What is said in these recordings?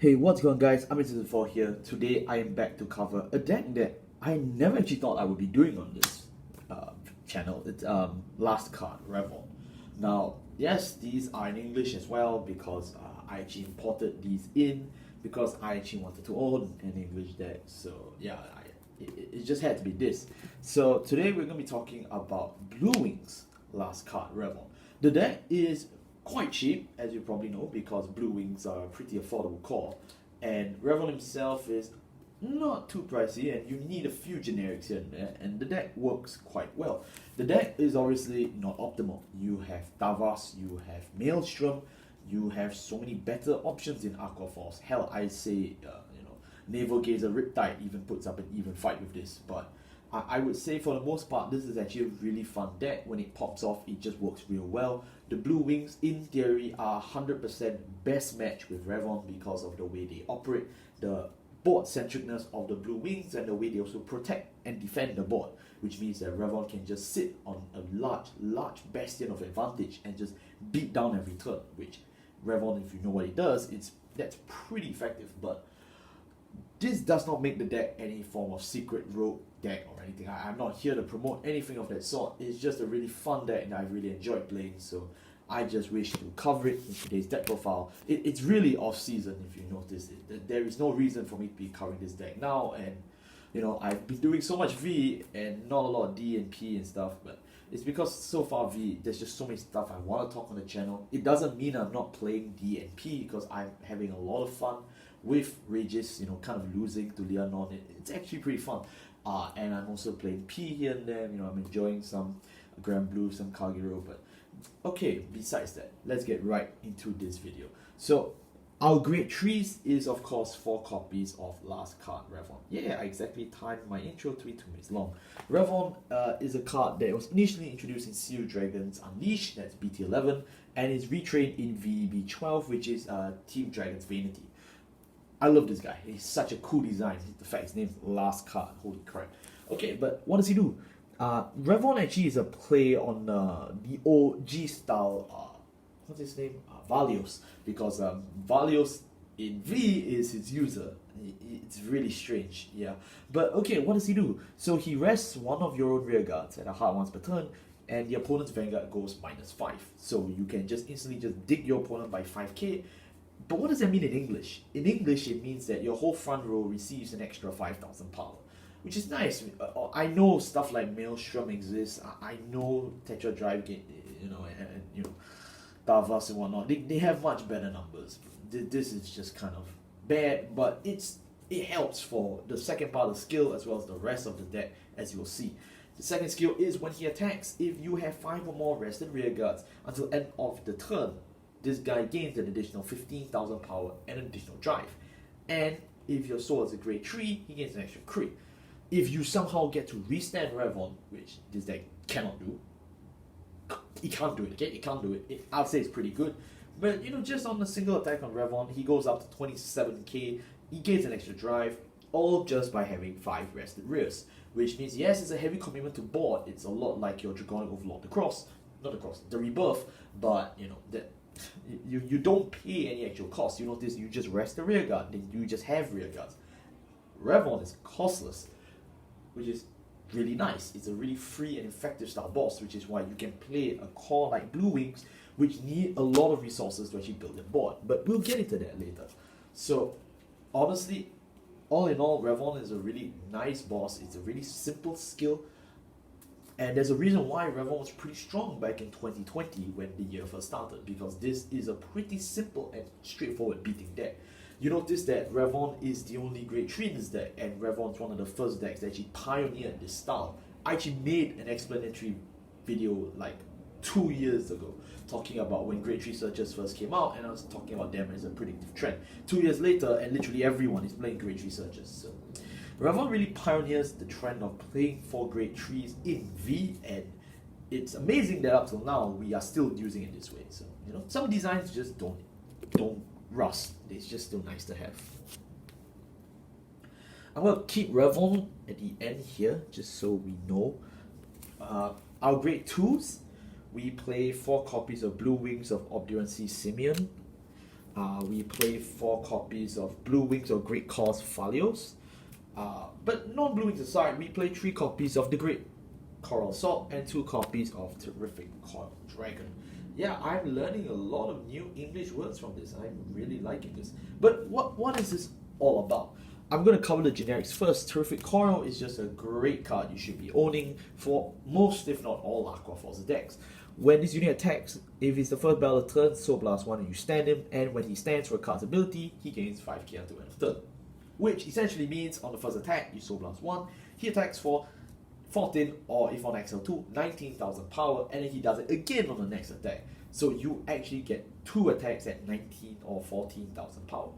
Hey, what's going on, guys? I'm Season 4 here. Today I am back to cover a deck that I never actually thought I would be doing on this channel. It's Last Card, Revonn. Now, yes, these are in English as well because I actually imported these in because I actually wanted to own an English deck. So yeah, it just had to be this. So today we're going to be talking about Blue Wings Last Card, Revonn. The deck is quite cheap, as you probably know, because Blue Wings are a pretty affordable core, and Revonn himself is not too pricey, and you need a few generics here and there, and the deck works quite well. The deck is obviously not optimal. You have Tavas, you have Maelstrom, you have so many better options in Aqua Force. Hell, I say, Naval Gazer Riptide even puts up an even fight with this, but I would say for the most part, this is actually a really fun deck. When it pops off, it just works real well. The Blue Wings, in theory, are 100% best match with Revonn because of the way they operate, the board centricness of the Blue Wings, and the way they also protect and defend the board, which means that Revonn can just sit on a large bastion of advantage and just beat down every turn, which Revonn, if you know what it does, that's pretty effective. But this does not make the deck any form of secret rogue deck or anything. I'm not here to promote anything of that sort. It's just a really fun deck and I really enjoyed playing, so I just wish to cover it in today's deck profile. It's really off season, if you notice it. There is no reason for me to be covering this deck now, and I've been doing so much V and not a lot of D and P and stuff, but it's because so far V, there's just so many stuff I want to talk on the channel. It doesn't mean I'm not playing D and P because I'm having a lot of fun with Regis, kind of losing to Leonon. It's actually pretty fun. And I'm also playing P here and there. I'm enjoying some Grand Blue, some Kagero. But okay, besides that, let's get right into this video. So our grade 3s is of course 4 copies of Last Card Revonn. Yeah, I exactly timed my intro to be 2 minutes long. Revonn is a card that was initially introduced in Seal Dragons Unleashed, that's BT11, and is retrained in VB12, which is Team Dragon's Vanity. I love this guy. He's such a cool design. The fact his name's Last Card. Holy crap. Okay, but what does he do? Revonn actually is a play on the OG style, what's his name? Valios. Because Valios in V is his user. It's really strange, yeah. But okay, what does he do? So he rests one of your own rear guards at a hard once per turn, and the opponent's Vanguard goes -5. So you can just instantly just dig your opponent by 5k. But what does that mean in English? In English, it means that your whole front row receives an extra 5,000 power, which is nice. I know stuff like Maelstrom exists. I know Tetra Drive, and Tavas and whatnot. They have much better numbers. This is just kind of bad, but it helps for the second part of the skill as well as the rest of the deck, as you will see. The second skill is when he attacks, if you have 5 or more rested rear guards until end of the turn, this guy gains an additional 15,000 power and an additional drive. And if your sword is a grade 3, he gains an extra crit. If you somehow get to restand Revonn, which this deck cannot do, it can't do it, okay? It can't do it. I'd say it's pretty good. But, just on a single attack on Revonn, he goes up to 27k, he gains an extra drive, all just by having 5 rested rears. Which means, yes, it's a heavy commitment to board. It's a lot like your Draconic Overlord, the Rebirth, but, that you don't pay any actual cost. You notice you just rest the rear guard, then you just have rear guards. Revonn is costless, which is really nice. It's a really free and effective style boss, which is why you can play a core like Blue Wings, which need a lot of resources to actually build a board. But we'll get into that later. So honestly, all in all, Revonn is a really nice boss. It's a really simple skill. And there's a reason why Revonn was pretty strong back in 2020 when the year first started, because this is a pretty simple and straightforward beating deck. You notice that Revonn is the only grade 3 in this deck, and Revonn's one of the first decks that actually pioneered this style. I actually made an explanatory video like 2 years ago talking about when grade 3 searches first came out, and I was talking about them as a predictive trend. 2 years later, and literally everyone is playing grade 3 searches. So Revonn really pioneers the trend of playing 4 grade 3s in V, and it's amazing that up till now we are still using it this way. So some designs just don't rust. It's just still nice to have. I'm gonna keep Revonn at the end here just so we know. Our grade 2s, we play 4 copies of Blue Wings of Obduracy Simeon. We play 4 copies of Blue Wings of Great Cause Falios. But non-Blue Wings aside, we play 3 copies of the Great Coral Assault and 2 copies of Terrific Coral Dragon. Yeah, I'm learning a lot of new English words from this. I'm really liking this. But what is this all about? I'm going to cover the generics first. Terrific Coral is just a great card you should be owning for most, if not all, Aqua Force decks. When this unit attacks, if it's the first battle of turn, Soul Blast 1 and you stand him, and when he stands for a card's ability, he gains 5k until end of turn. Which essentially means on the first attack, you Soul Blast 1, he attacks for 14, or if on XL2, 19,000 power, and then he does it again on the next attack. So you actually get 2 attacks at 19 or 14,000 power.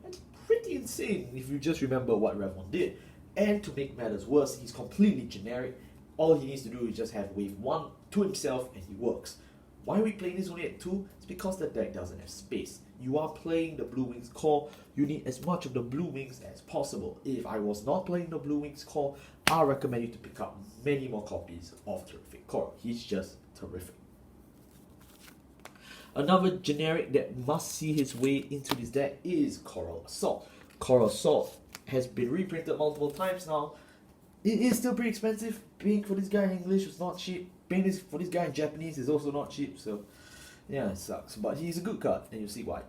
That's pretty insane if you just remember what Revonn did. And to make matters worse, he's completely generic. All he needs to do is just have wave 1 to himself and he works. Why are we playing this only at 2? It's because the deck doesn't have space. You are playing the Blue Wings core, you need as much of the Blue Wings as possible. If I was not playing the Blue Wings core, I recommend you to pick up many more copies of Terrific Core. He's just terrific. Another generic that must see his way into this deck is Coral Assault. Coral Assault has been reprinted multiple times now. It is still pretty expensive. Paying for this guy in English is not cheap. Paying for this guy in Japanese is also not cheap. So yeah, it sucks. But he's a good card, and you'll see why.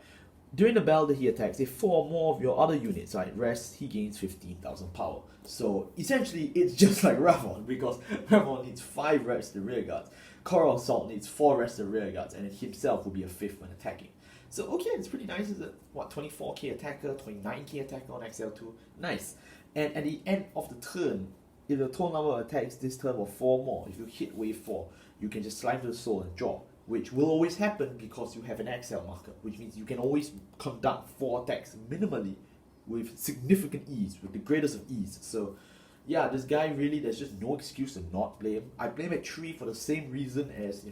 During the battle that he attacks, if 4 or more of your other units are at rest, he gains 15,000 power. So essentially, it's just like Revonn, because Revonn needs 5 rested rear guards. Coral Assault needs 4 rested rear guards, and himself will be a 5th when attacking. So okay, it's pretty nice. Is it what, 24k attacker, 29k attacker on XL2? Nice. And at the end of the turn, if the total number of attacks this turn were 4 more, if you hit wave 4, you can just slime to the soul and draw, which will always happen because you have an XL marker, which means you can always conduct 4 attacks minimally with significant ease, with the greatest of ease. So yeah, this guy really, there's just no excuse to not play him. I play him at 3 for the same reason as,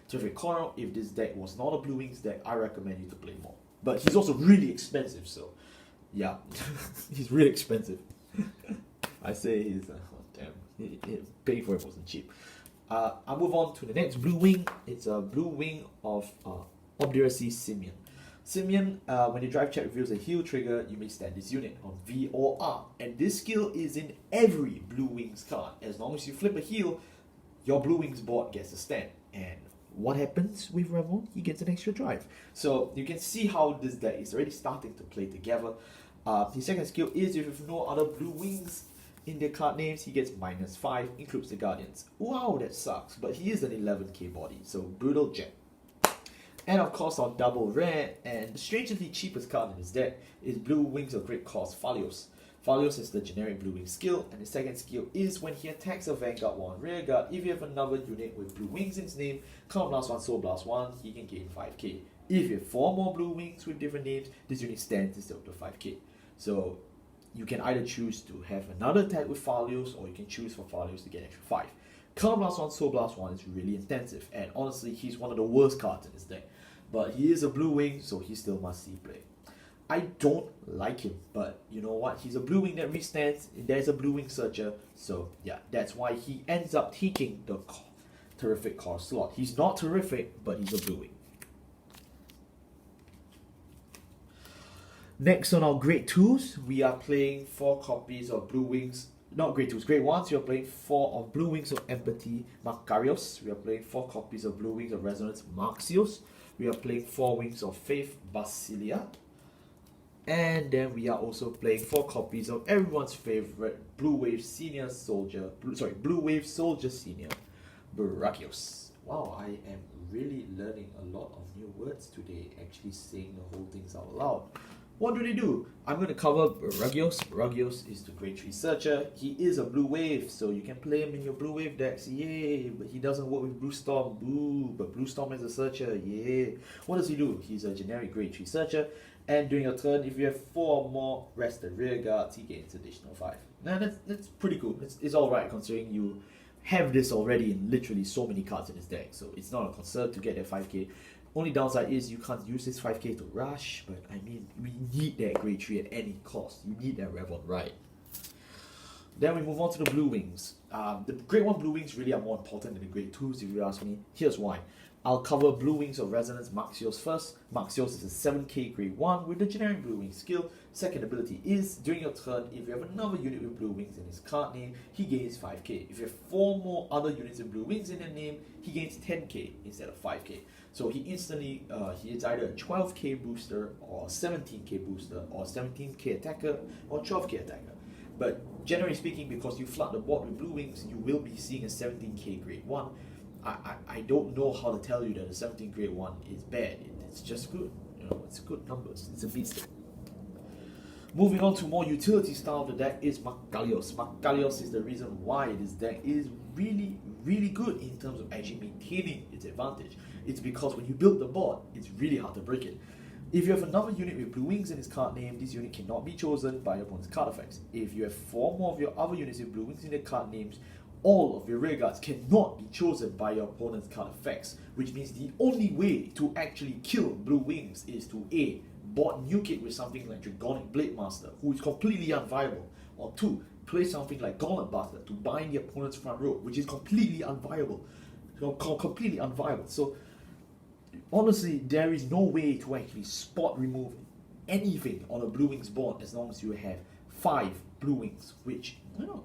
Terrific Coral. If this deck was not a Blue Wings deck, I recommend you to play more. But he's also really expensive, so yeah, he's really expensive. I say he's, paying for it wasn't cheap. I'll move on to the next Blue Wing. It's a Blue Wing of Obduracy Simeon. Simeon, when your drive check reveals a heal trigger, you may stand this unit on V or R. And this skill is in every Blue Wings card. As long as you flip a heal, your Blue Wings board gets a stand. And what happens with Revonn? He gets an extra drive. So you can see how this deck is already starting to play together. His second skill is if you have no other Blue Wings in their card names, he gets -5, includes the Guardians. Wow, that sucks, but he is an 11k body, so Brutal Jet. And of course, our double rare, and the strangely cheapest card in his deck is Blue Wings of Great Cause Falios. Falios is the generic Blue Wing skill, and the second skill is when he attacks a Vanguard 1 rear guard, if you have another unit with Blue Wings in his name, Counter Blast 1, Soul Blast 1, he can gain 5k. If you have 4 more Blue Wings with different names, this unit stands instead of the 5k. So you can either choose to have another attack with Falios, or you can choose for Falios to get extra 5. Counter Blast 1, Soul Blast 1 is really intensive, and honestly, he's one of the worst cards in this deck. But he is a Blue Wing, so he still must see play. I don't like him, but you know what? He's a Blue Wing that restands, and there's a Blue Wing Searcher, so yeah, that's why he ends up taking the Terrific Core slot. He's not terrific, but he's a Blue Wing. Next on our Grade 2s, we are playing 4 copies of Blue Wings. Not Grade 2s, Grade 1s, we are playing 4 of Blue Wings of Empathy, Macarios. We are playing 4 copies of Blue Wings of Resonance, Marxios. We are playing 4 Wings of Faith, Basilia. And then we are also playing 4 copies of everyone's favorite Blue Wave Senior Soldier, Blue Wave Soldier Senior, Brachios. Wow, I am really learning a lot of new words today, actually saying the whole things out loud. What do? I'm going to cover Brachios. Brachios is the Grade 3 Searcher. He is a Blue Wave, so you can play him in your Blue Wave decks. Yay! But he doesn't work with Blue Storm. Boo! But Blue Storm is a Searcher. Yay! What does he do? He's a generic Grade 3 Searcher. And during your turn, if you have 4 or more rested rear guards, he gains additional 5. Now that's pretty cool. It's alright considering you have this already in literally so many cards in this deck. So it's not a concern to get that 5k. Only downside is you can't use this 5k to rush, but I mean, we need that Grade 3 at any cost. You need that Revonn right. Then we move on to the Blue Wings. The Grade 1 Blue Wings really are more important than the Grade 2s if you ask me. Here's why. I'll cover Blue Wings of Resonance Maxios first. Maxios is a 7k grade 1 with the generic Blue Wings skill. Second ability is, during your turn, if you have another unit with Blue Wings in his card name, he gains 5k. If you have 4 more other units with Blue Wings in their name, he gains 10k instead of 5k. So he instantly, he is either a 12k booster, or 17k booster, or 17k attacker, or 12k attacker. But generally speaking, because you flood the board with Blue Wings, you will be seeing a 17k grade 1. I don't know how to tell you that a 17 grade 1 is bad. It's just good. You know, it's good numbers. It's a beast. Moving on to more utility style of the deck is Makalios. Makalios is the reason why this deck is really, really good in terms of actually maintaining its advantage. It's because when you build the board, it's really hard to break it. If you have another unit with Blue Wings in its card name, this unit cannot be chosen by your opponent's card effects. If you have 4 more of your other units with Blue Wings in their card names, all of your rear guards cannot be chosen by your opponent's card effects, which means the only way to actually kill Blue Wings is to A, board nuke it with something like Dragonic Blade Master, who is completely unviable, or 2, play something like Gauntlet Buster to bind the opponent's front row, which is completely unviable. Completely unviable. So honestly, there is no way to actually spot remove anything on a Blue Wings board as long as you have 5 Blue Wings, which, you know,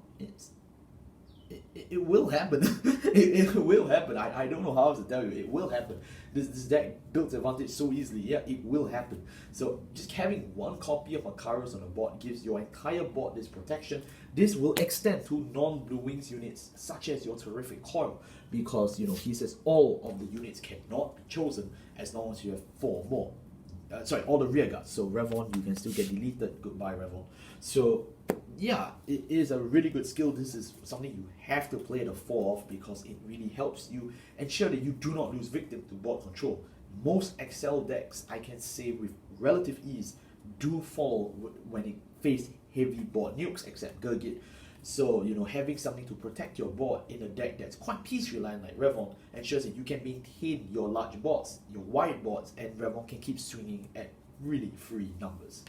it will happen. it will happen. I don't know how else to tell you. It will happen. This deck builds advantage so easily. Yeah, it will happen. So just having 1 copy of Makarios on the board gives your entire board this protection. This will extend to non-Blue Wings units such as your Terrific Coil, because you know he says all of the units cannot be chosen as long as you have 4 more. All the rear guards. So Revonn, you can still get deleted. Goodbye, Revonn. So yeah, it is a really good skill. This is something you have to play the 4 of, because it really helps you ensure that you do not lose victim to board control. Most Excel decks, I can say with relative ease, do fall when it face heavy board nukes, except Gurgit. So, you know, having something to protect your board in a deck that's quite piece reliant like Revonn ensures that you can maintain your large boards, your wide boards, and Revonn can keep swinging at really free numbers.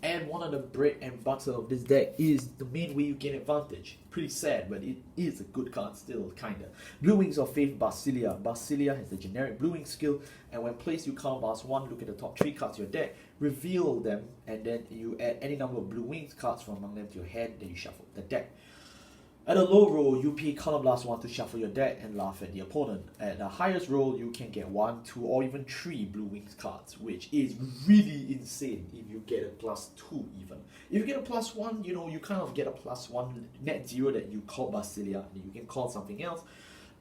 And one of the bread and butter of this deck is the main way you gain advantage. Pretty sad, but it is a good card still, kinda. Blue Wings of Faith Basilia. Basilia has the generic Blue Wings skill, and when placed you count +1, look at the top 3 cards of your deck, reveal them, and then you add any number of Blue Wings cards from among them to your hand, then you shuffle the deck. At a low roll, you pay column +1 to shuffle your deck and laugh at the opponent. At the highest roll, you can get 1, 2, or even 3 Blue Wings cards, which is really insane if you get a +2 even. If you get a +1, you know, you kind of get a +1 net 0 that you call Basilia, and you can call something else.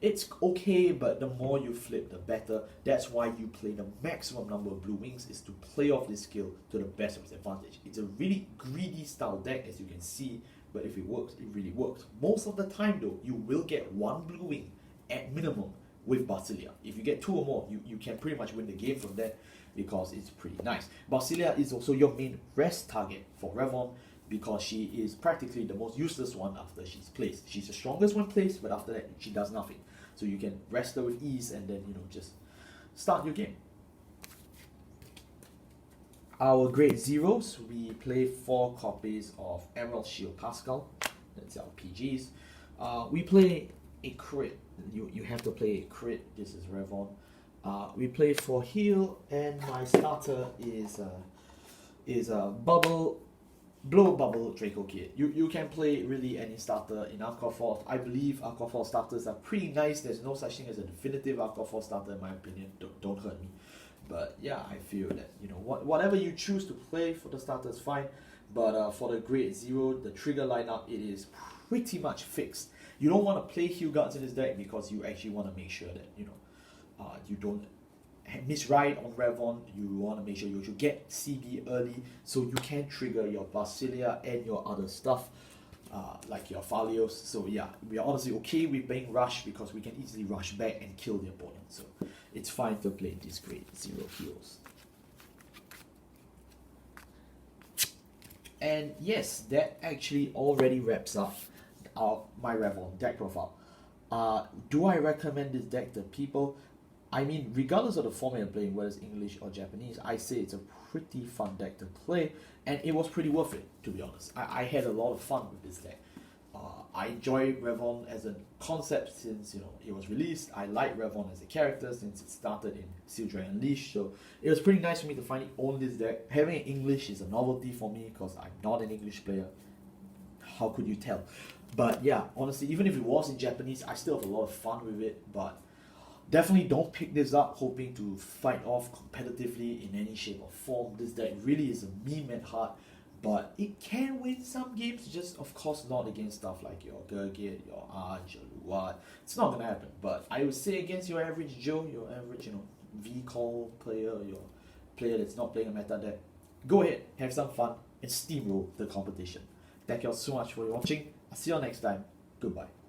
It's okay, but the more you flip, the better. That's why you play the maximum number of Blue Wings, is to play off this skill to the best of its advantage. It's a really greedy style deck, as you can see, but if it works, it really works. Most of the time though, you will get 1 Blue Wing at minimum with Basilia. If you get 2 or more, you can pretty much win the game from that, because it's pretty nice. Basilia is also your main rest target for Revonn, because she is practically the most useless one after she's placed. She's the strongest when placed, but after that she does nothing. So you can rest her with ease and then, you know, just start your game. Our grade 0s, we play 4 copies of Emerald Shield Pascal. That's our PGs. We play a crit. You have to play a crit. This is Revonn. We play for heal, and my starter is a Blow Bubble Draco Kid. You can play really any starter in Aqua Force. I believe Aqua Force starters are pretty nice. There's no such thing as a definitive Aqua Force starter in my opinion. Don't hurt me. But yeah, I feel that, you know, whatever you choose to play for the starter is fine. But for the grade 0, the trigger lineup, it is pretty much fixed. You don't want to play heal guards in this deck, because you actually want to make sure that, you know, you don't misride on Revonn. You want to make sure you should get CB early, so you can trigger your Basilia and your other stuff, like your Falios. So yeah, we are honestly okay with playing Rush, because we can easily rush back and kill the opponent. So it's fine to play this grade 0 heals. And yes, that actually already wraps up my Revonn deck profile. Do I recommend this deck to people? I mean, regardless of the format you're playing, whether it's English or Japanese, I say it's a pretty fun deck to play, and it was pretty worth it, to be honest. I had a lot of fun with this deck. I enjoy Revonn as a concept since it was released. I like Revonn as a character since it started in Steel Dragon Unleashed. So it was pretty nice for me to finally own this deck. Having it in English is a novelty for me because I'm not an English player. How could you tell? But yeah, honestly, even if it was in Japanese, I still have a lot of fun with it. But definitely don't pick this up hoping to fight off competitively in any shape or form. This deck really is a meme at heart, but it can win some games, just of course not against stuff like your Gurgit, your Arch, your Luat. It's not gonna happen. But I would say against your average Joe, your average, V-call player, your player that's not playing a meta deck, go ahead, have some fun, and steamroll the competition. Thank you all so much for watching. I'll see you all next time. Goodbye.